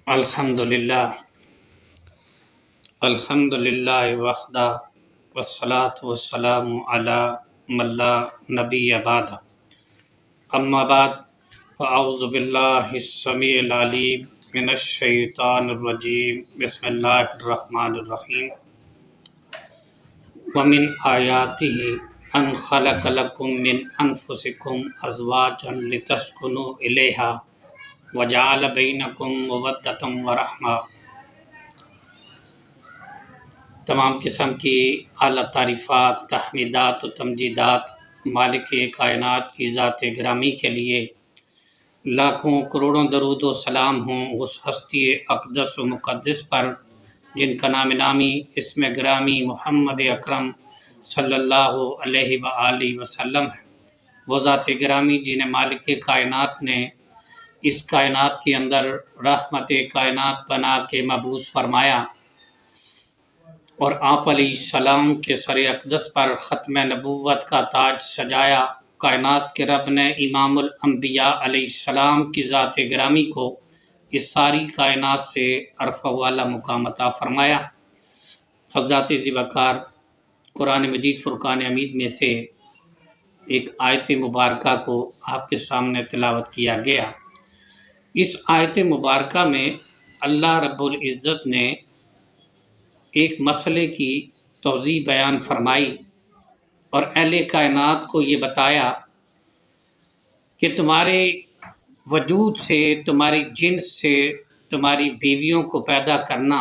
الحمدللہ الحمدللہ وحدہ والصلاة والسلام علی من لا نبی بعد اما بعد فاعوذ باللہ السمیع العلیم من الشیطان الرجیم بسم اللہ الرحمن الرحیم ومن آیاتہ ان خلق لکم من انفسکم ازواجا لتسکنوا الیہا وجعل بینکم مودۃ ورحمہ۔ تمام قسم کی اعلیٰ تعریفات، تحمیدات و تمجیدات مالک کائنات کی ذات گرامی کے لیے لاکھوں کروڑوں درود و سلام ہوں اس ہستی اقدس و مقدس پر جن کا نام نامی اسم گرامی محمد اکرم صلی اللہ علیہ وآلہ وسلم ہے۔ وہ ذات گرامی جنہیں مالک کائنات نے اس کائنات کے اندر رحمت کائنات بنا کے مبعوث فرمایا اور آپ علیہ السلام کے سر اقدس پر ختم نبوت کا تاج سجایا۔ کائنات کے رب نے امام الانبیاء علیہ السلام کی ذات گرامی کو اس ساری کائنات سے عرفہ والا مقام عطا فرمایا۔ حضرات ذوالوقار قرآن مجید فرقان حمید میں سے ایک آیت مبارکہ کو آپ کے سامنے تلاوت کیا گیا۔ اس آیت مبارکہ میں اللہ رب العزت نے ایک مسئلے کی توضیح بیان فرمائی اور اہل کائنات کو یہ بتایا کہ تمہارے وجود سے، تمہاری جنس سے تمہاری بیویوں کو پیدا کرنا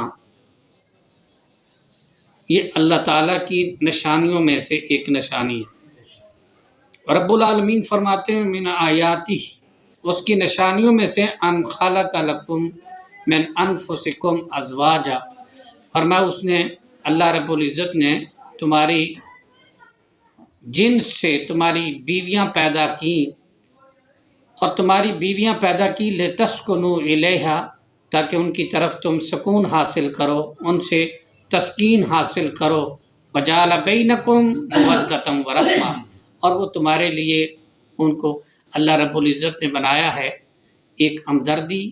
یہ اللہ تعالیٰ کی نشانیوں میں سے ایک نشانی ہے۔ رب العالمین فرماتے ہیں من آیاتی، اس کی نشانیوں میں سے ان خلق لکم من انفسکم ازواجا، فرمایا اس نے اللہ رب العزت نے تمہاری جنس سے تمہاری بیویاں پیدا کی اور تمہاری بیویاں پیدا کی لتسکنوا الیہا، تاکہ ان کی طرف تم سکون حاصل کرو، ان سے تسکین حاصل کرو۔ وجعل بینکم مودۃ ورحمہ، اور وہ تمہارے لیے ان کو اللہ رب العزت نے بنایا ہے ایک ہمدردی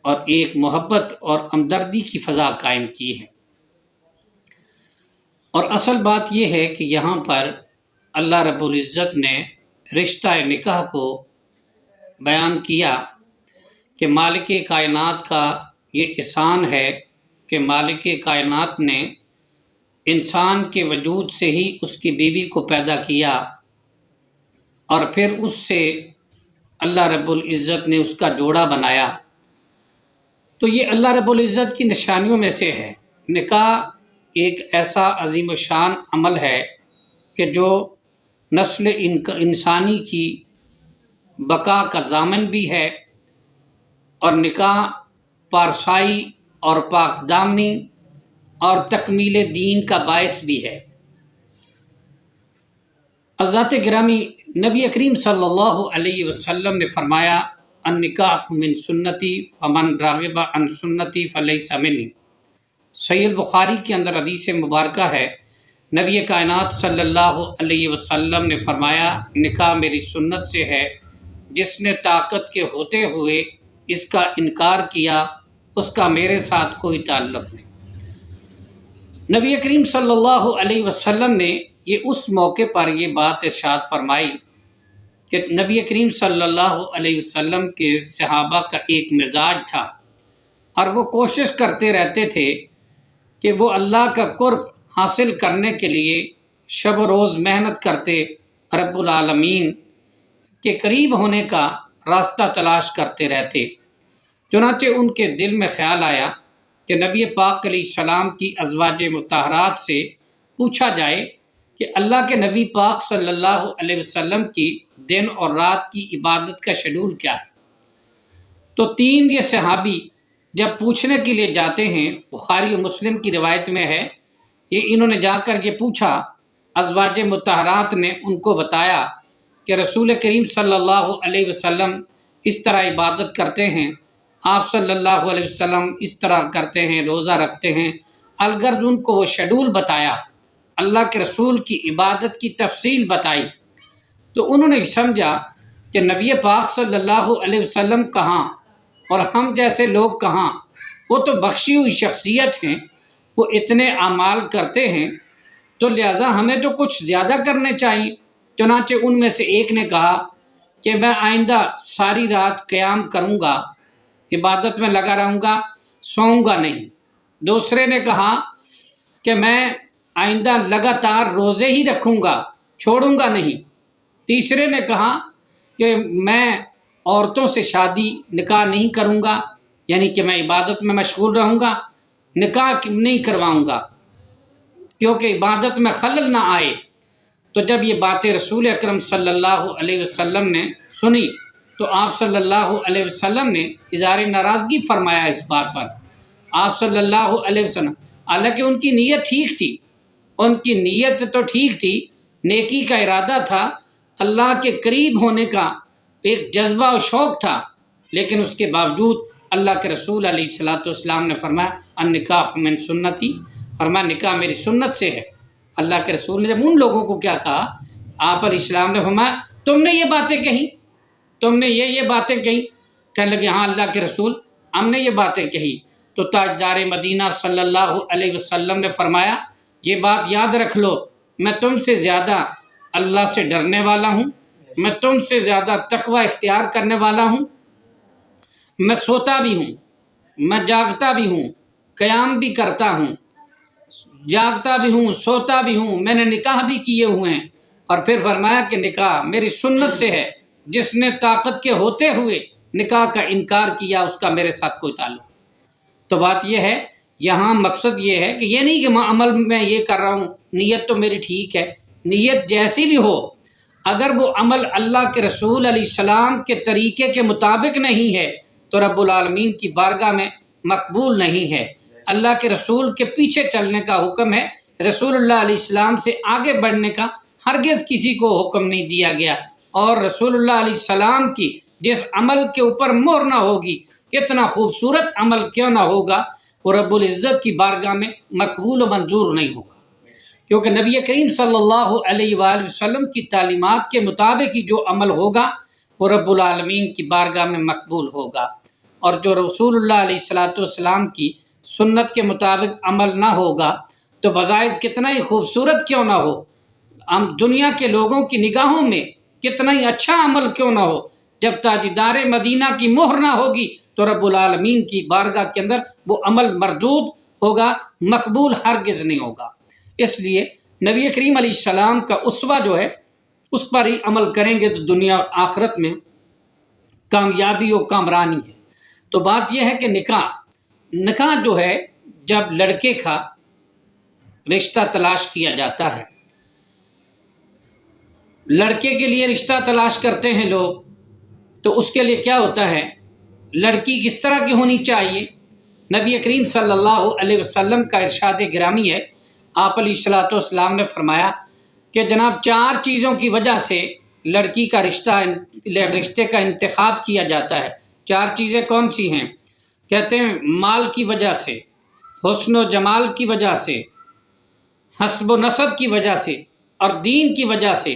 اور ایک محبت اور ہمدردی کی فضا قائم کی ہے۔ اور اصل بات یہ ہے کہ یہاں پر اللہ رب العزت نے رشتہ نکاح کو بیان کیا کہ مالک کائنات کا یہ احسان ہے کہ مالک کائنات نے انسان کے وجود سے ہی اس کی بیوی کو پیدا کیا اور پھر اس سے اللہ رب العزت نے اس کا جوڑا بنایا۔ تو یہ اللہ رب العزت کی نشانیوں میں سے ہے۔ نکاح ایک ایسا عظیم الشان عمل ہے کہ جو نسل انسانی کی بقا کا ضامن بھی ہے، اور نکاح پارسائی اور پاک دامنی اور تکمیل دین کا باعث بھی ہے۔ حضرات گرامی، نبی کریم صلی اللہ علیہ وسلم نے فرمایا النکاح من سنتی فمن راغب عن سنتی فلیس منی۔ صحیح البخاری کے اندر حدیث مبارکہ ہے، نبی کائنات صلی اللہ علیہ وسلم نے فرمایا نکاح میری سنت سے ہے، جس نے طاقت کے ہوتے ہوئے اس کا انکار کیا اس کا میرے ساتھ کوئی تعلق نہیں۔ نبی کریم صلی اللہ علیہ وسلم نے یہ اس موقع پر یہ بات ارشاد فرمائی کہ نبی کریم صلی اللہ علیہ وسلم کے صحابہ کا ایک مزاج تھا اور وہ کوشش کرتے رہتے تھے کہ وہ اللہ کا قرب حاصل کرنے کے لیے شب و روز محنت کرتے، رب العالمین کے قریب ہونے کا راستہ تلاش کرتے رہتے۔ چنانچہ ان کے دل میں خیال آیا کہ نبی پاک علیہ السلام کی ازواج مطہرات سے پوچھا جائے کہ اللہ کے نبی پاک صلی اللہ علیہ وسلم کی دن اور رات کی عبادت کا شیڈول کیا ہے۔ تو تین یہ صحابی جب پوچھنے کے لیے جاتے ہیں، بخاری و مسلم کی روایت میں ہے، انہوں نے جا کر یہ پوچھا، ازواج مطہرات نے ان کو بتایا کہ رسول کریم صلی اللہ علیہ وسلم اس طرح عبادت کرتے ہیں، آپ صلی اللہ علیہ وسلم اس طرح کرتے ہیں، روزہ رکھتے ہیں۔ الغرض ان کو وہ شیڈول بتایا، اللہ کے رسول کی عبادت کی تفصیل بتائی، تو انہوں نے سمجھا کہ نبی پاک صلی اللہ علیہ وسلم کہاں اور ہم جیسے لوگ کہاں، وہ تو بخشی ہوئی شخصیت ہیں، وہ اتنے اعمال کرتے ہیں، تو لہٰذا ہمیں تو کچھ زیادہ کرنے چاہیے۔ چنانچہ ان میں سے ایک نے کہا کہ میں آئندہ ساری رات قیام کروں گا، عبادت میں لگا رہوں گا، سوؤں گا نہیں۔ دوسرے نے کہا کہ میں آئندہ لگاتار روزے ہی رکھوں گا، چھوڑوں گا نہیں۔ تیسرے نے کہا کہ میں عورتوں سے شادی نکاح نہیں کروں گا، یعنی کہ میں عبادت میں مشغول رہوں گا، نکاح نہیں کرواؤں گا کیونکہ عبادت میں خلل نہ آئے۔ تو جب یہ باتیں رسول اکرم صلی اللہ علیہ وسلم نے سنی تو آپ صلی اللہ علیہ وسلم نے اظہار ناراضگی فرمایا اس بات پر۔ آپ صلی اللہ علیہ وسلم، حالانکہ ان کی نیت ٹھیک تھی، ان کی نیت تو ٹھیک تھی، نیکی کا ارادہ تھا، اللہ کے قریب ہونے کا ایک جذبہ و شوق تھا، لیکن اس کے باوجود اللہ کے رسول علیہ الصلوۃ والسلام نے فرمایا النکاح من سنتی، فرمایا نکاح میری سنت سے ہے۔ اللہ کے رسول نے جب ان لوگوں کو کیا کہا، آپ علیہ السلام نے فرمایا تم نے یہ باتیں کہیں، تم نے یہ باتیں کہیں؟ کہنے لگے ہاں اللہ کے رسول ہم نے یہ باتیں کہی۔ تو تاجدار مدینہ صلی اللہ علیہ وسلم نے فرمایا یہ بات یاد رکھ لو، میں تم سے زیادہ اللہ سے ڈرنے والا ہوں، میں تم سے زیادہ تقوی اختیار کرنے والا ہوں، میں سوتا بھی ہوں، میں جاگتا بھی ہوں، قیام بھی کرتا ہوں، جاگتا بھی ہوں، سوتا بھی ہوں، میں نے نکاح بھی کیے ہوئے ہیں۔ اور پھر فرمایا کہ نکاح میری سنت سے ہے، جس نے طاقت کے ہوتے ہوئے نکاح کا انکار کیا اس کا میرے ساتھ کوئی تعلق۔ تو بات یہ ہے، یہاں مقصد یہ ہے کہ یہ نہیں کہ میں عمل میں یہ کر رہا ہوں، نیت تو میری ٹھیک ہے، نیت جیسی بھی ہو، اگر وہ عمل اللہ کے رسول علیہ السلام کے طریقے کے مطابق نہیں ہے تو رب العالمین کی بارگاہ میں مقبول نہیں ہے۔ اللہ کے رسول کے پیچھے چلنے کا حکم ہے، رسول اللہ علیہ السلام سے آگے بڑھنے کا ہرگز کسی کو حکم نہیں دیا گیا۔ اور رسول اللہ علیہ السلام کی جس عمل کے اوپر مہر نہ ہوگی، کتنا خوبصورت عمل کیوں نہ ہوگا، وہ رب العزت کی بارگاہ میں مقبول و منظور نہیں ہوگا، کیونکہ نبی کریم صلی اللہ علیہ وآلہ وسلم کی تعلیمات کے مطابق ہی جو عمل ہوگا وہ رب العالمین کی بارگاہ میں مقبول ہوگا، اور جو رسول اللہ علیہ الصلوۃ والسلام کی سنت کے مطابق عمل نہ ہوگا تو بظاہر کتنا ہی خوبصورت کیوں نہ ہو، ہم دنیا کے لوگوں کی نگاہوں میں کتنا ہی اچھا عمل کیوں نہ ہو، جب تاجدار مدینہ کی مہر نہ ہوگی تو رب العالمین کی بارگاہ کے اندر وہ عمل مردود ہوگا، مقبول ہرگز نہیں ہوگا۔ اس لیے نبی کریم علیہ السلام کا اسوہ جو ہے اس پر ہی عمل کریں گے تو دنیا اور آخرت میں کامیابی و کامرانی ہے۔ تو بات یہ ہے کہ نکاح جو ہے، جب لڑکے کا رشتہ تلاش کیا جاتا ہے، لڑکے کے لیے رشتہ تلاش کرتے ہیں لوگ، تو اس کے لیے کیا ہوتا ہے، لڑکی کس طرح کی ہونی چاہیے؟ نبی کریم صلی اللہ علیہ وسلم کا ارشاد گرامی ہے، آپ علیہ الصلوۃ والسلام نے فرمایا کہ جناب 4 چیزوں کی وجہ سے لڑکی کا رشتے کا انتخاب کیا جاتا ہے۔ 4 چیزیں کون سی ہیں؟ کہتے ہیں مال کی وجہ سے، حسن و جمال کی وجہ سے، حسب و نسب کی وجہ سے، اور دین کی وجہ سے۔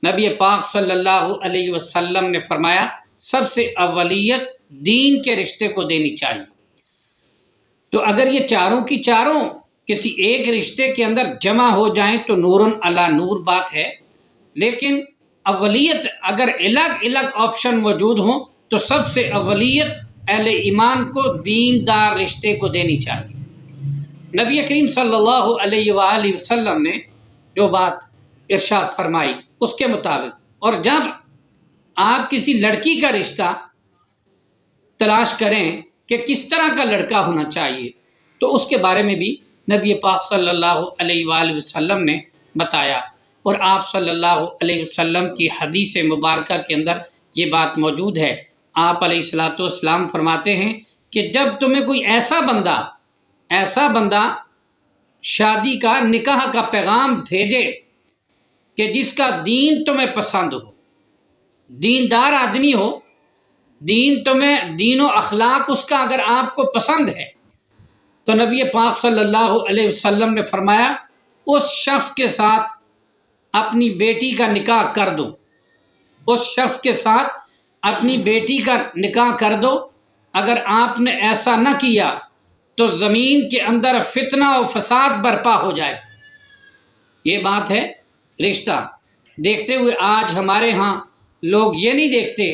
نبی پاک صلی اللہ علیہ وسلم نے فرمایا سب سے اولیت دین کے رشتے کو دینی چاہیے۔ تو اگر یہ چاروں کی چاروں کسی ایک رشتے کے اندر جمع ہو جائیں تو نورن علی نور بات ہے، لیکن اولیت اگر الگ الگ آپشن موجود ہوں تو سب سے اولیت اہل ایمان کو دیندار رشتے کو دینی چاہیے۔ نبی کریم صلی اللہ علیہ وآلہ وسلم نے جو بات ارشاد فرمائی اس کے مطابق، اور جب آپ کسی لڑکی کا رشتہ تلاش کریں کہ کس طرح کا لڑکا ہونا چاہیے تو اس کے بارے میں بھی نبی پاک صلی اللہ علیہ وآلہ وسلم نے بتایا، اور آپ صلی اللہ علیہ وسلم کی حدیث مبارکہ کے اندر یہ بات موجود ہے۔ آپ علیہ الصلوۃ والسلام فرماتے ہیں کہ جب تمہیں کوئی ایسا بندہ شادی کا نکاح کا پیغام بھیجے کہ جس کا دین تمہیں پسند ہو، دیندار آدمی ہو، دین و اخلاق اس کا اگر آپ کو پسند ہے، تو نبی پاک صلی اللہ علیہ وسلم نے فرمایا اس شخص کے ساتھ اپنی بیٹی کا نکاح کر دو، اس شخص کے ساتھ اپنی بیٹی کا نکاح کر دو۔ اگر آپ نے ایسا نہ کیا تو زمین کے اندر فتنہ و فساد برپا ہو جائے۔ یہ بات ہے رشتہ۔ دیکھتے ہوئے آج ہمارے ہاں لوگ یہ نہیں دیکھتے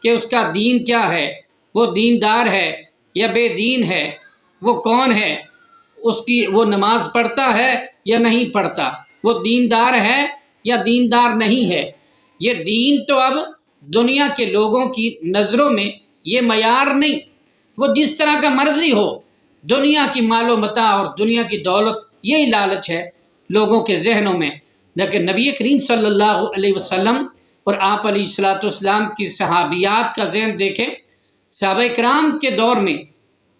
کہ اس کا دین کیا ہے، وہ دیندار ہے یا بے دین ہے، وہ کون ہے، وہ نماز پڑھتا ہے یا نہیں پڑھتا، وہ دیندار ہے یا دیندار نہیں ہے۔ یہ دین تو اب دنیا کے لوگوں کی نظروں میں یہ معیار نہیں، وہ جس طرح کا مرضی ہو، دنیا کی مال و متاع اور دنیا کی دولت یہی لالچ ہے لوگوں کے ذہنوں میں۔ لیکن نبی کریم صلی اللہ علیہ وسلم اور آپ علیہ الصلوۃ والسلام کی صحابیات کا ذہن دیکھیں۔ صحابہ کرام کے دور میں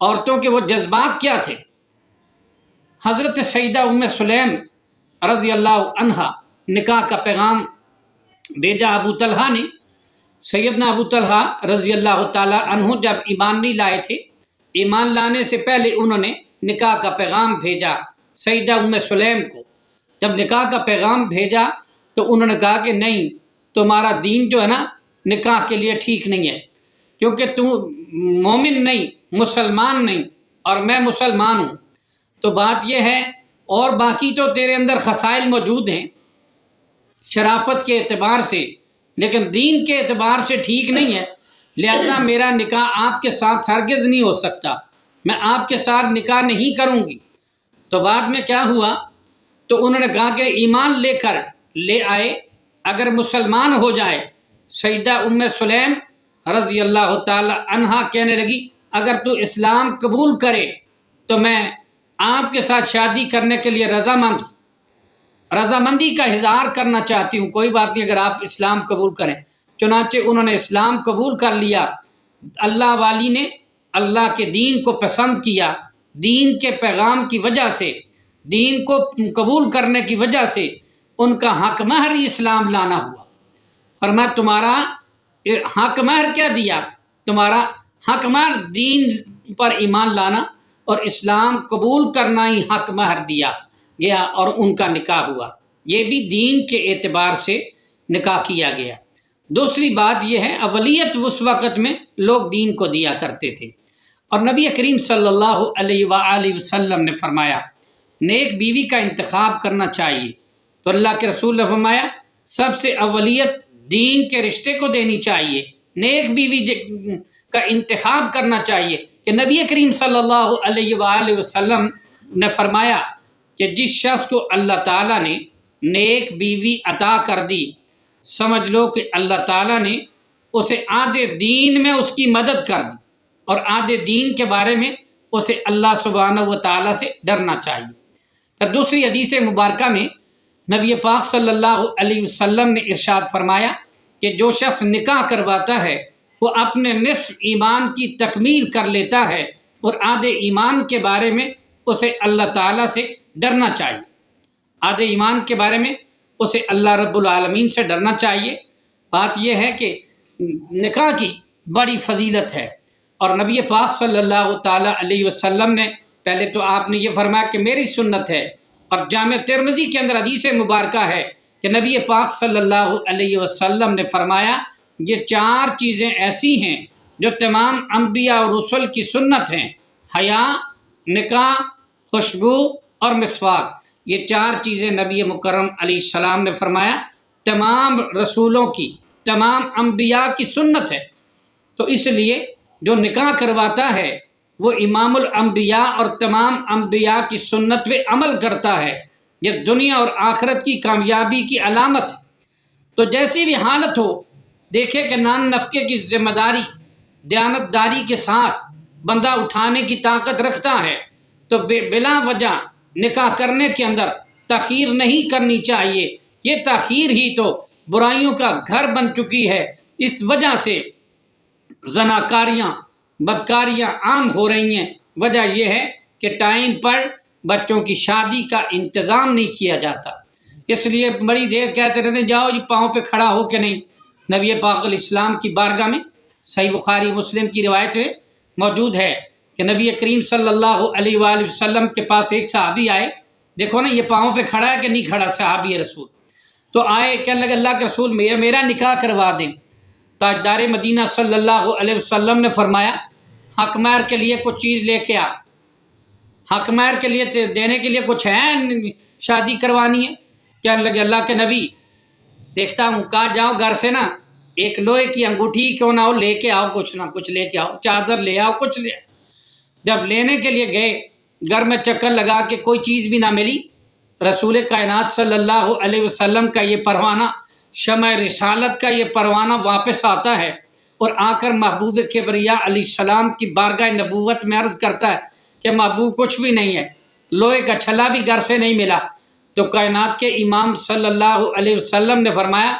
عورتوں کے وہ جذبات کیا تھے۔ حضرت سیدہ ام سلیم رضی اللہ عنہا نکاح کا پیغام بھیجا ابو طلحہ نے۔ سیدنا ابو طلحہ رضی اللہ تعالیٰ عنہ جب ایمان نہیں لائے تھے، ایمان لانے سے پہلے انہوں نے نکاح کا پیغام بھیجا سیدہ ام سلیم کو۔ جب نکاح کا پیغام بھیجا تو انہوں نے کہا کہ نہیں، تمہارا دین جو ہے نا نکاح کے لیے ٹھیک نہیں ہے، کیونکہ تم مومن نہیں، مسلمان نہیں، اور میں مسلمان ہوں۔ تو بات یہ ہے، اور باقی تو تیرے اندر خصائل موجود ہیں شرافت کے اعتبار سے، لیکن دین کے اعتبار سے ٹھیک نہیں ہے، لہذا میرا نکاح آپ کے ساتھ ہرگز نہیں ہو سکتا، میں آپ کے ساتھ نکاح نہیں کروں گی۔ تو بعد میں کیا ہوا، تو انہوں نے کہا کہ ایمان لے کر لے آئے، اگر مسلمان ہو جائے۔ سیدہ ام سلیم رضی اللہ تعالی عنہا کہنے لگی اگر تو اسلام قبول کرے تو میں آپ کے ساتھ شادی کرنے کے لیے رضامندی کا اظہار کرنا چاہتی ہوں، کوئی بات نہیں اگر آپ اسلام قبول کریں۔ چنانچہ انہوں نے اسلام قبول کر لیا۔ اللہ والی نے اللہ کے دین کو پسند کیا، دین کے پیغام کی وجہ سے، دین کو قبول کرنے کی وجہ سے ان کا حق مہر ہی اسلام لانا ہوا۔ فرمایا تمہارا حق مہر کیا دیا، تمہارا حق مہر دین پر ایمان لانا اور اسلام قبول کرنا ہی حق مہر دیا گیا، اور ان کا نکاح ہوا۔ یہ بھی دین کے اعتبار سے نکاح کیا گیا۔ دوسری بات یہ ہے، اولیت اس وقت میں لوگ دین کو دیا کرتے تھے، اور نبی کریم صلی اللہ علیہ وآلہ وسلم نے فرمایا نیک بیوی کا انتخاب کرنا چاہیے۔ تو اللہ کے رسول نے فرمایا سب سے اولیت دین کے رشتے کو دینی چاہیے، نیک بیوی کا انتخاب کرنا چاہیے۔ کہ نبی کریم صلی اللہ علیہ وآلہ وسلم نے فرمایا کہ جس شخص کو اللہ تعالیٰ نے نیک بیوی عطا کر دی، سمجھ لو کہ اللہ تعالیٰ نے اسے آدھے دین میں اس کی مدد کر دی، اور آدھے دین کے بارے میں اسے اللہ سبحانہ و تعالیٰ سے ڈرنا چاہیے۔ پھر دوسری حدیث مبارکہ میں نبی پاک صلی اللہ علیہ وسلم نے ارشاد فرمایا کہ جو شخص نکاح کرواتا ہے وہ اپنے نصف ایمان کی تکمیل کر لیتا ہے، اور آدھے ایمان کے بارے میں اسے اللہ تعالیٰ سے ڈرنا چاہیے۔ آدھے ایمان کے بارے میں اسے اللہ رب العالمین سے ڈرنا چاہیے۔ بات یہ ہے کہ نکاح کی بڑی فضیلت ہے، اور نبی پاک صلی اللہ تعالیٰ علیہ وسلم نے پہلے تو آپ نے یہ فرمایا کہ میری سنت ہے، اور جامع ترمذی کے اندر حدیث مبارکہ ہے کہ نبی پاک صلی اللہ علیہ وسلم نے فرمایا یہ چار چیزیں ایسی ہیں جو تمام انبیاء اور رسل کی سنت ہیں، حیا، نکاح، خوشبو اور مسواک۔ یہ چار چیزیں نبی مکرم علیہ السلام نے فرمایا تمام رسولوں کی، تمام انبیاء کی سنت ہے۔ تو اس لیے جو نکاح کرواتا ہے وہ امام الانبیاء اور تمام انبیاء کی سنت پہ عمل کرتا ہے، یہ دنیا اور آخرت کی کامیابی کی علامت ہے۔ تو جیسی بھی حالت ہو، دیکھے کہ نان نفقے کی ذمہ داری دیانتداری کے ساتھ بندہ اٹھانے کی طاقت رکھتا ہے تو بلا وجہ نکاح کرنے کے اندر تاخیر نہیں کرنی چاہیے۔ یہ تاخیر ہی تو برائیوں کا گھر بن چکی ہے، اس وجہ سے زناکاریاں، بدکاریاں عام ہو رہی ہیں۔ وجہ یہ ہے کہ ٹائم پر بچوں کی شادی کا انتظام نہیں کیا جاتا، اس لیے بڑی دیر کہتے رہتے جاؤ جی پاؤں پہ کھڑا ہو کے نہیں۔ نبی پاک علیہ السلام کی بارگاہ میں صحیح بخاری مسلم کی روایت موجود ہے کہ نبی کریم صلی اللہ علیہ وآلہ وسلم کے پاس ایک صحابی آئے، دیکھو نا یہ پاؤں پہ کھڑا ہے کہ نہیں کھڑا صحابی رسول، تو آئے کہنے لگے اللہ کے رسول میرا نکاح کروا دیں۔ تاجدار مدینہ صلی اللہ علیہ وسلم نے فرمایا حق مہر کے لیے کچھ چیز لے کے آ۔ حق مہر کے لیے دینے کے لیے کچھ ہے؟ شادی کروانی ہے؟ کہنے لگے اللہ کے نبی دیکھتا ہوں، کہا جاؤ گھر سے نا ایک لوہے کی انگوٹھی کیوں نہ ہو لے کے آؤ، کچھ نہ کچھ لے کے آؤ، چادر لے آؤ، کچھ لے آؤ۔ جب لینے کے لیے گئے گھر میں چکر لگا کے کوئی چیز بھی نہ ملی، رسول کائنات صلی اللہ علیہ وسلم کا یہ پروانہ، شمع رسالت کا یہ پروانہ واپس آتا ہے اور آ کر محبوب کبریا علیہ السلام کی بارگاہ نبوت میں عرض کرتا ہے کہ محبوب کچھ بھی نہیں ہے، لوہے کا چھلا بھی گھر سے نہیں ملا۔ تو کائنات کے امام صلی اللہ علیہ وسلم نے فرمایا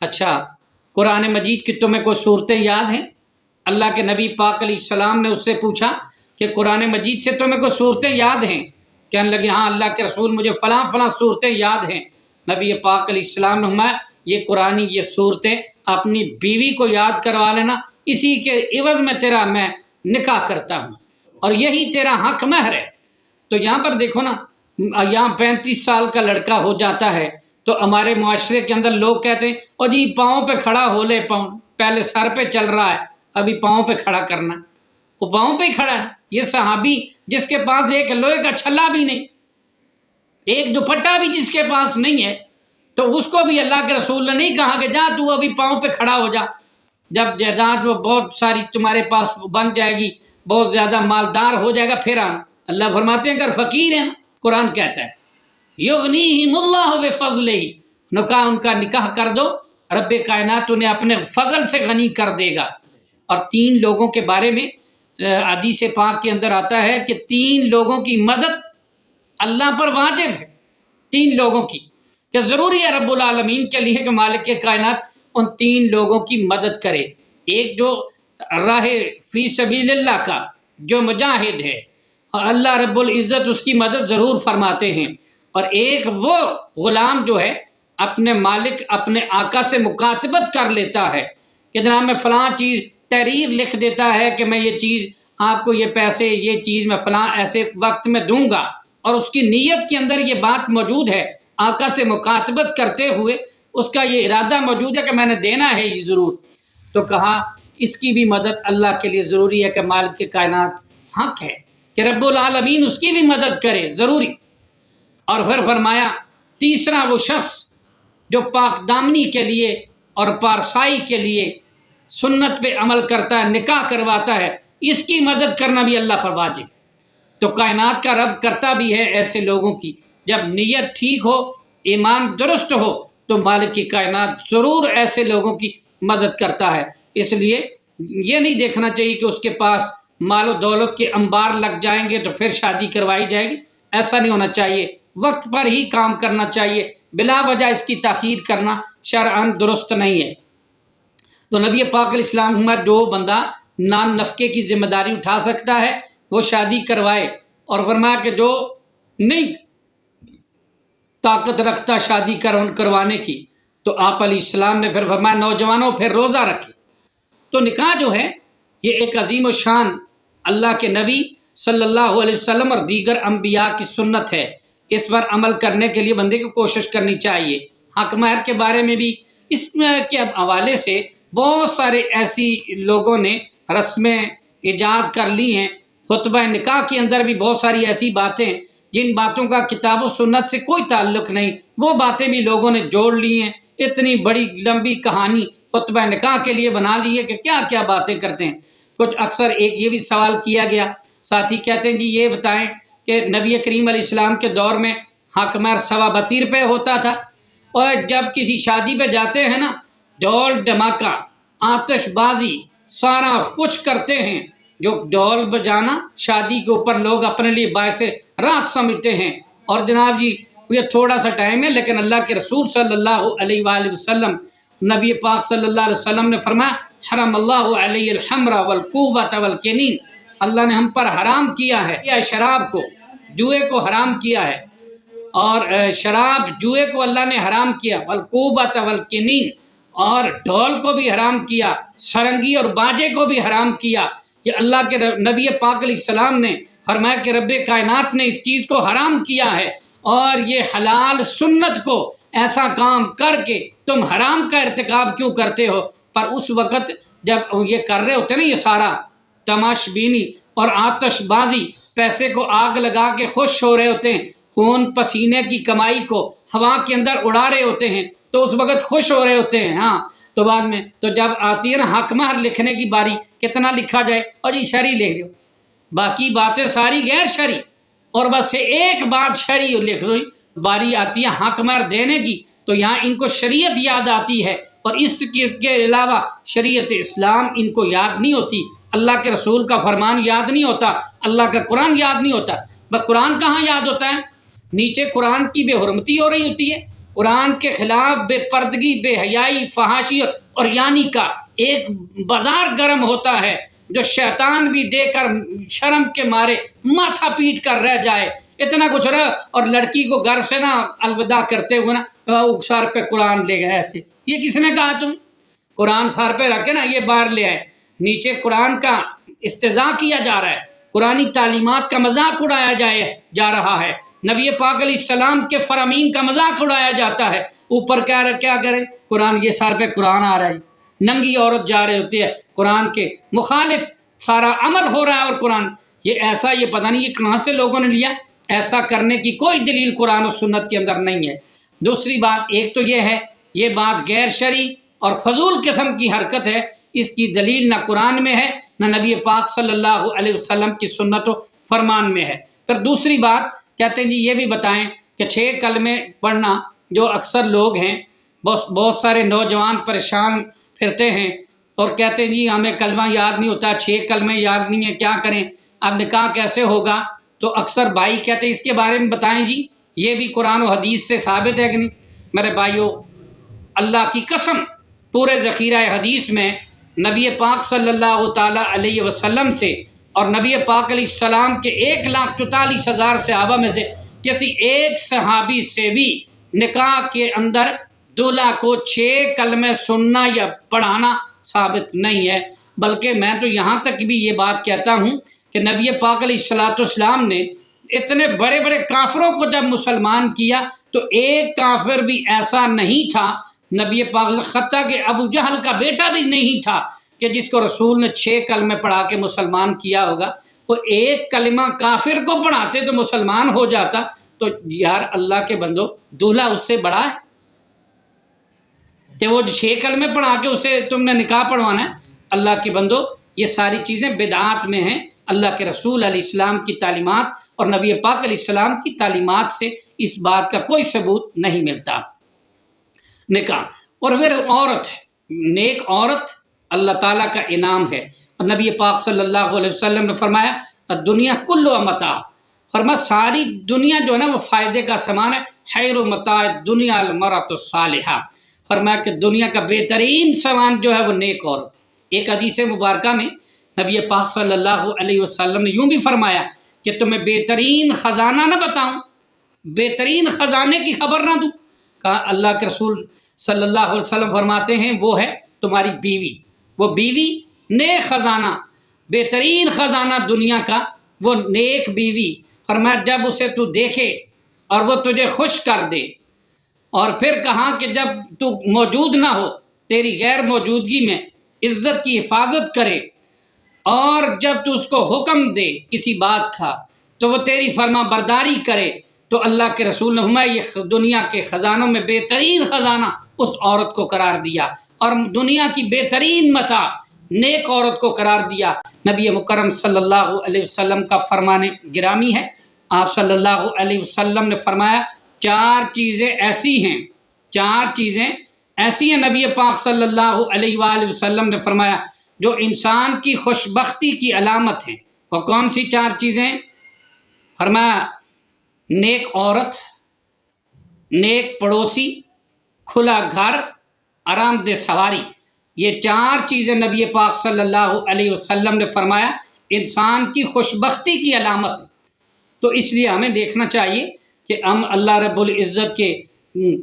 اچھا قرآن مجید کی تمہیں کوئی صورتیں یاد ہیں؟ اللہ کے نبی پاک علیہ السلام نے اس سے پوچھا کہ قرآن مجید سے تمہیں کوئی صورتیں یاد ہیں؟ کہنے لگے ہاں اللہ کے رسول مجھے فلاں فلاں صورتیں یاد ہیں۔ نبی پاک علیہ السلام نے فرمایا یہ قرآنی یہ صورتیں اپنی بیوی کو یاد کروا لینا، اسی کے عوض میں تیرا میں نکاح کرتا ہوں اور یہی تیرا حق مہر ہے۔ تو یہاں پر دیکھو نا، یہاں 35 سال کا لڑکا ہو جاتا ہے تو ہمارے معاشرے کے اندر لوگ کہتے ہیں اور جی پاؤں پہ کھڑا ہو لے، پاؤں پہلے سر پہ چل رہا ہے ابھی پاؤں پہ کھڑا کرنا، وہ پاؤں پہ ہی کھڑا ہے۔ یہ صحابی جس کے پاس ایک لوہے کا چھلا بھی نہیں، ایک دوپٹہ بھی جس کے پاس نہیں ہے، تو اس کو بھی اللہ کے رسول نے نہیں کہا کہ جا تو ابھی پاؤں پہ کھڑا ہو جا، جب جائیداد وہ بہت ساری تمہارے پاس بن جائے گی، بہت زیادہ مالدار ہو جائے گا پھر آنا۔ اللہ فرماتے ہیں اگر فقیر ہیں نا، قرآن کہتا ہے یغنیہم اللہ بفضلہ، نکاح ان کا نکاح کر دو، رب کائنات انہیں اپنے فضل سے غنی کر دے گا۔ اور 3 لوگوں کے بارے میں حدیث پاک کے اندر آتا ہے کہ 3 لوگوں کی مدد اللہ پر واجب ہے، 3 لوگوں کی، کہ ضروری ہے رب العالمین کے لیے کہ مالک کائنات ان 3 لوگوں کی مدد کرے۔ ایک جو راہ فی سبیل اللہ کا جو مجاہد ہے، اللہ رب العزت اس کی مدد ضرور فرماتے ہیں، اور ایک وہ غلام جو ہے اپنے مالک اپنے آقا سے مکاتبت کر لیتا ہے کہ جناب میں فلاں چیز تحریر لکھ دیتا ہے کہ میں یہ چیز آپ کو، یہ پیسے، یہ چیز میں فلاں ایسے وقت میں دوں گا، اور اس کی نیت کے اندر یہ بات موجود ہے، آقا سے مکاتبت کرتے ہوئے اس کا یہ ارادہ موجود ہے کہ میں نے دینا ہے یہ ضرور۔ تو کہا اس کی بھی مدد اللہ کے لیے ضروری ہے کہ مالک کی کائنات حق ہے کہ رب العالمین اس کی بھی مدد کرے، ضروری۔ اور پھر فرمایا تیسرا وہ شخص جو پاک دامنی کے لیے اور پارسائی کے لیے سنت پہ عمل کرتا ہے، نکاح کرواتا ہے، اس کی مدد کرنا بھی اللہ پر واجب۔ تو کائنات کا رب کرتا بھی ہے ایسے لوگوں کی، جب نیت ٹھیک ہو، ایمان درست ہو، تو مالک کی کائنات ضرور ایسے لوگوں کی مدد کرتا ہے۔ اس لیے یہ نہیں دیکھنا چاہیے کہ اس کے پاس مال و دولت کے انبار لگ جائیں گے تو پھر شادی کروائی جائے گی، ایسا نہیں ہونا چاہیے، وقت پر ہی کام کرنا چاہیے، بلا وجہ اس کی تاخیر کرنا شرعاً درست نہیں ہے۔ تو نبی پاک علیہ السلام جو بندہ نان نفقے کی ذمہ داری اٹھا سکتا ہے وہ شادی کروائے، اور فرمایا کہ جو نہیں طاقت رکھتا شادی کروانے کی، تو آپ علیہ السلام نے پھر فرمایا نوجوانوں پھر روزہ رکھے۔ تو نکاح جو ہے یہ ایک عظیم و شان اللہ کے نبی صلی اللہ علیہ وسلم اور دیگر انبیاء کی سنت ہے، اس پر عمل کرنے کے لیے بندے کو کوشش کرنی چاہیے۔ حق مہر کے بارے میں بھی اس کے حوالے سے بہت سارے ایسی لوگوں نے رسمیں ایجاد کر لی ہیں، خطبہ نکاح کے اندر بھی بہت ساری ایسی باتیں جن باتوں کا کتاب و سنت سے کوئی تعلق نہیں، وہ باتیں بھی لوگوں نے جوڑ لی ہیں، اتنی بڑی لمبی کہانی خطبہ نکاح کے لیے بنا لی ہے کہ کیا کیا باتیں کرتے ہیں۔ کچھ اکثر ایک یہ بھی سوال کیا گیا، ساتھی کہتے ہیں جی یہ بتائیں کہ نبی کریم علیہ السلام کے دور میں حق مہر 32 روپے ہوتا تھا، اور جب کسی شادی پہ جاتے ہیں نا ڈھول ڈھماکہ آتش بازی سارا کچھ کرتے ہیں، جو ڈھول بجانا شادی کے اوپر لوگ اپنے لیے باعث راحت سمجھتے ہیں، اور جناب جی یہ تھوڑا سا ٹائم ہے، لیکن اللہ کے رسول صلی اللہ علیہ وآلہ وسلم، نبی پاک صلی اللہ علیہ وسلم نے فرمایا حرم اللہ علیہ الخمر والکوبۃ والکنین، اللہ نے ہم پر حرام کیا ہے شراب کو، جوئے کو حرام کیا ہے، اور شراب جوئے کو اللہ نے حرام کیا، والکوبۃ والکنین، اور ڈھول کو بھی حرام کیا، سرنگی اور باجے کو بھی حرام کیا۔ یہ اللہ کے نبی پاک علیہ السلام نے فرمایا کہ رب کائنات نے اس چیز کو حرام کیا ہے، اور یہ حلال سنت کو ایسا کام کر کے تم حرام کا ارتکاب کیوں کرتے ہو؟ پر اس وقت جب یہ کر رہے ہوتے نا یہ سارا تماش بینی، اور آتش بازی، پیسے کو آگ لگا کے خوش ہو رہے ہوتے ہیں، خون پسینے کی کمائی کو ہوا کے اندر اڑا رہے ہوتے ہیں تو اس وقت خوش ہو رہے ہوتے ہیں۔ ہاں تو بعد میں تو جب آتی ہے نا حق مہر لکھنے کی باری، کتنا لکھا جائے، اور یہ شرعی لکھ دو، باقی باتیں ساری غیر شرعی، اور بس ایک بات شرعی لکھ دو، باری آتی ہے حق مہر دینے کی تو یہاں ان کو شریعت یاد آتی ہے، اور اس کے علاوہ شریعت اسلام ان کو یاد نہیں ہوتی، اللہ کے رسول کا فرمان یاد نہیں ہوتا، اللہ کا قرآن یاد نہیں ہوتا۔ بس قرآن کہاں یاد ہوتا ہے؟ نیچے قرآن کی بے حرمتی ہو رہی ہوتی ہے، قرآن کے خلاف بے پردگی، بے حیائی، فحاشی اور یعنی کا ایک بازار گرم ہوتا ہے جو شیطان بھی دے کر شرم کے مارے ماتھا پیٹ کر رہ جائے، اتنا کچھ رہا، اور لڑکی کو گھر سے نا الوداع کرتے ہوئے نا سر پہ قرآن لے گئے ایسے، یہ کس نے کہا تم؟ قرآن سر پہ رکھے نا، یہ باہر لے آئے، نیچے قرآن کا استہزاء کیا جا رہا ہے، قرآنی تعلیمات کا مذاق اڑایا جا رہا ہے، نبی پاک علیہ السلام کے فرامین کا مذاق اڑایا جاتا ہے، اوپر کیا کریں قرآن، یہ سر پہ قرآن آ رہا ہے، ننگی عورت جا رہی ہوتی ہے، قرآن کے مخالف سارا عمل ہو رہا ہے، اور قرآن یہ ایسا، یہ پتہ نہیں یہ کہاں سے لوگوں نے لیا، ایسا کرنے کی کوئی دلیل قرآن و سنت کے اندر نہیں ہے۔ دوسری بات ایک تو یہ ہے، یہ بات غیر شرعی اور فضول قسم کی حرکت ہے، اس کی دلیل نہ قرآن میں ہے نہ نبی پاک صلی اللہ علیہ وسلم کی سنت و فرمان میں ہے۔ پھر دوسری بات کہتے ہیں جی یہ بھی بتائیں کہ 6 کلمے پڑھنا، جو اکثر لوگ ہیں، بہت سارے نوجوان پریشان پھرتے ہیں اور کہتے ہیں جی ہمیں کلمہ یاد نہیں ہوتا، 6 کلمے یاد نہیں ہیں، کیا کریں، اب نکاح کیسے ہوگا؟ تو اکثر بھائی کہتے ہیں اس کے بارے میں بتائیں جی، یہ بھی قرآن و حدیث سے ثابت ہے کہ نہیں؟ میرے بھائیو، اللہ کی قسم، پورے ذخیرہ حدیث میں نبی پاک صلی اللہ تعالیٰ علیہ وسلم سے اور نبی پاک علیہ السلام کے 1,44,000 صحابہ میں سے کسی ایک صحابی سے بھی نکاح کے اندر دولہا کو 6 کلمے سننا یا پڑھانا ثابت نہیں ہے، بلکہ میں تو یہاں تک بھی یہ بات کہتا ہوں کہ نبی پاک علیہ السلام نے اتنے بڑے بڑے کافروں کو جب مسلمان کیا تو ایک کافر بھی ایسا نہیں تھا، نبی پاک حتیٰ کہ ابو جہل کا بیٹا بھی نہیں تھا کہ جس کو رسول نے 6 کلمے پڑھا کے مسلمان کیا ہوگا، وہ ایک کلمہ کافر کو پڑھاتے تو مسلمان ہو جاتا، تو یار اللہ کے بندو، دولہا اس سے بڑا ہے کہ وہ 6 کلمے پڑھا کے اسے تم نے نکاح پڑھوانا ہے؟ اللہ کے بندو، یہ ساری چیزیں بدعات میں ہیں، اللہ کے رسول علیہ السلام کی تعلیمات اور نبی پاک علیہ السلام کی تعلیمات سے اس بات کا کوئی ثبوت نہیں ملتا۔ نکاح اور پھر عورت، نیک عورت اللہ تعالیٰ کا انعام ہے، اور نبی پاک صلی اللہ علیہ وسلم نے فرمایا دنیا کلها متاع، فرمایا ساری دنیا جو ہے نا وہ فائدے کا سامان ہے، خیر متاع الدنیا المرأۃ الصالحہ، فرمایا کہ دنیا کا بہترین سامان جو ہے وہ نیک عورت۔ ایک حدیث مبارکہ میں نبی پاک صلی اللہ علیہ وسلم نے یوں بھی فرمایا کہ تمہیں بہترین خزانہ نہ بتاؤں، بہترین خزانے کی خبر نہ دوں؟ کہا اللہ کے رسول صلی اللہ علیہ وسلم فرماتے ہیں وہ ہے تمہاری بیوی، وہ بیوی نیک خزانہ، بہترین خزانہ دنیا کا وہ نیک بیوی، فرمایا جب اسے تو دیکھے اور وہ تجھے خوش کر دے، اور پھر کہا کہ جب تو موجود نہ ہو، تیری غیر موجودگی میں عزت کی حفاظت کرے، اور جب تو اس کو حکم دے کسی بات کا تو وہ تیری فرما برداری کرے، تو اللہ کے رسول نے فرمایا یہ دنیا کے خزانوں میں بہترین خزانہ اس عورت کو قرار دیا، اور دنیا کی بہترین متاع نیک عورت کو قرار دیا۔ نبی مکرم صلی اللہ علیہ وسلم کا فرمان گرامی ہے، آپ صلی اللہ علیہ وسلم نے فرمایا 4 چیزیں ایسی ہیں، 4 چیزیں ایسی ہیں، نبی پاک صلی اللہ علیہ وآلہ وسلم نے فرمایا جو انسان کی خوشبختی کی علامت ہیں۔ وہ کون سی 4 چیزیں؟ فرمایا نیک عورت، نیک پڑوسی، کھلا گھر، آرام دہ سواری، یہ 4 چیزیں نبی پاک صلی اللہ علیہ وسلم نے فرمایا انسان کی خوشبختی کی علامت ہے۔ تو اس لیے ہمیں دیکھنا چاہیے کہ ہم اللہ رب العزت کے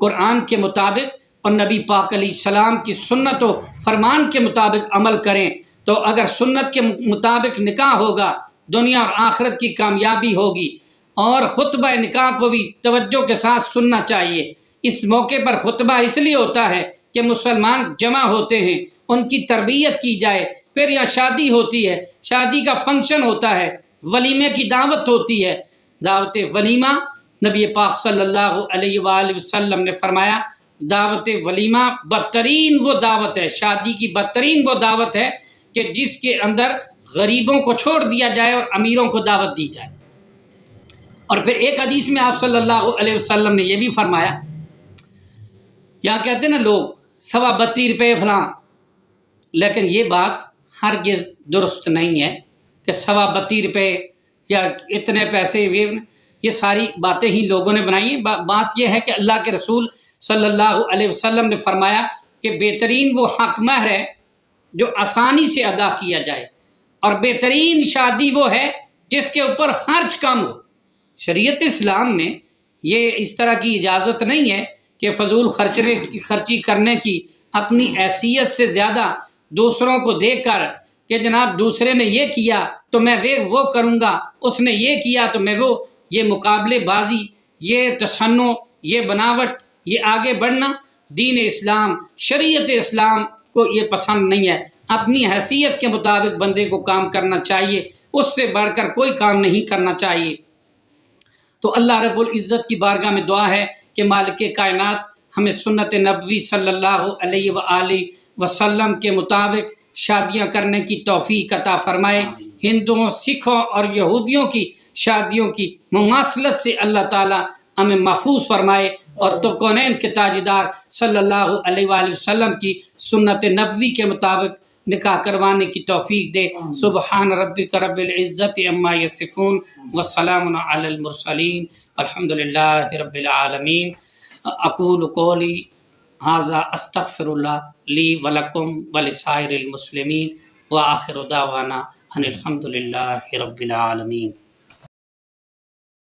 قرآن کے مطابق اور نبی پاک علیہ السلام کی سنت و فرمان کے مطابق عمل کریں، تو اگر سنت کے مطابق نکاح ہوگا دنیا اور آخرت کی کامیابی ہوگی۔ اور خطبہ نکاح کو بھی توجہ کے ساتھ سننا چاہیے، اس موقع پر خطبہ اس لیے ہوتا ہے کہ مسلمان جمع ہوتے ہیں، ان کی تربیت کی جائے، پھر یہاں شادی ہوتی ہے، شادی کا فنکشن ہوتا ہے، ولیمے کی دعوت ہوتی ہے، دعوت ولیمہ نبی پاک صلی اللہ علیہ وآلہ وسلم نے فرمایا دعوت ولیمہ بدترین وہ دعوت ہے، شادی کی بدترین وہ دعوت ہے کہ جس کے اندر غریبوں کو چھوڑ دیا جائے اور امیروں کو دعوت دی جائے۔ اور پھر ایک حدیث میں آپ صلی اللہ علیہ وسلم نے یہ بھی فرمایا، یہاں کہتے ہیں نا لوگ 32 روپے فلاں، لیکن یہ بات ہرگز درست نہیں ہے کہ 32 روپے یا اتنے پیسے، یہ ساری باتیں ہی لوگوں نے بنائی ہیں۔ بات یہ ہے کہ اللہ کے رسول صلی اللہ علیہ وسلم نے فرمایا کہ بہترین وہ حق مہر ہے جو آسانی سے ادا کیا جائے، اور بہترین شادی وہ ہے جس کے اوپر خرچ کم ہو۔ شریعت اسلام میں یہ اس طرح کی اجازت نہیں ہے کہ فضول خرچی کرنے کی، اپنی حیثیت سے زیادہ دوسروں کو دیکھ کر کہ جناب دوسرے نے یہ کیا تو میں وہ کروں گا، اس نے یہ کیا تو میں وہ، یہ مقابلے بازی، یہ تشنع، یہ بناوٹ، یہ آگے بڑھنا دین اسلام، شریعت اسلام کو یہ پسند نہیں ہے۔ اپنی حیثیت کے مطابق بندے کو کام کرنا چاہیے، اس سے بڑھ کر کوئی کام نہیں کرنا چاہیے۔ تو اللہ رب العزت کی بارگاہ میں دعا ہے کہ مالک کائنات ہمیں سنت نبوی صلی اللہ علیہ وآلہ وسلم کے مطابق شادیاں کرنے کی توفیق عطا فرمائے۔ ہندوؤں، سکھوں اور یہودیوں کی شادیوں کی مماثلت سے اللہ تعالیٰ ہمیں محفوظ فرمائے، اور تو کونین کے تاجدار صلی اللہ علیہ وآلہ وسلم کی سنت نبوی کے مطابق نکاح کروانے کی توفیق دے۔ سبحان ربک رب العزت عما یصفون والسلام علی المرسلین الحمدللہ رب العالمین۔ اقول قولی ھذا استغفر اللہ لی ولکم ولسائر المسلمین وآخر دعوانا ان الحمدللہ رب العالمین۔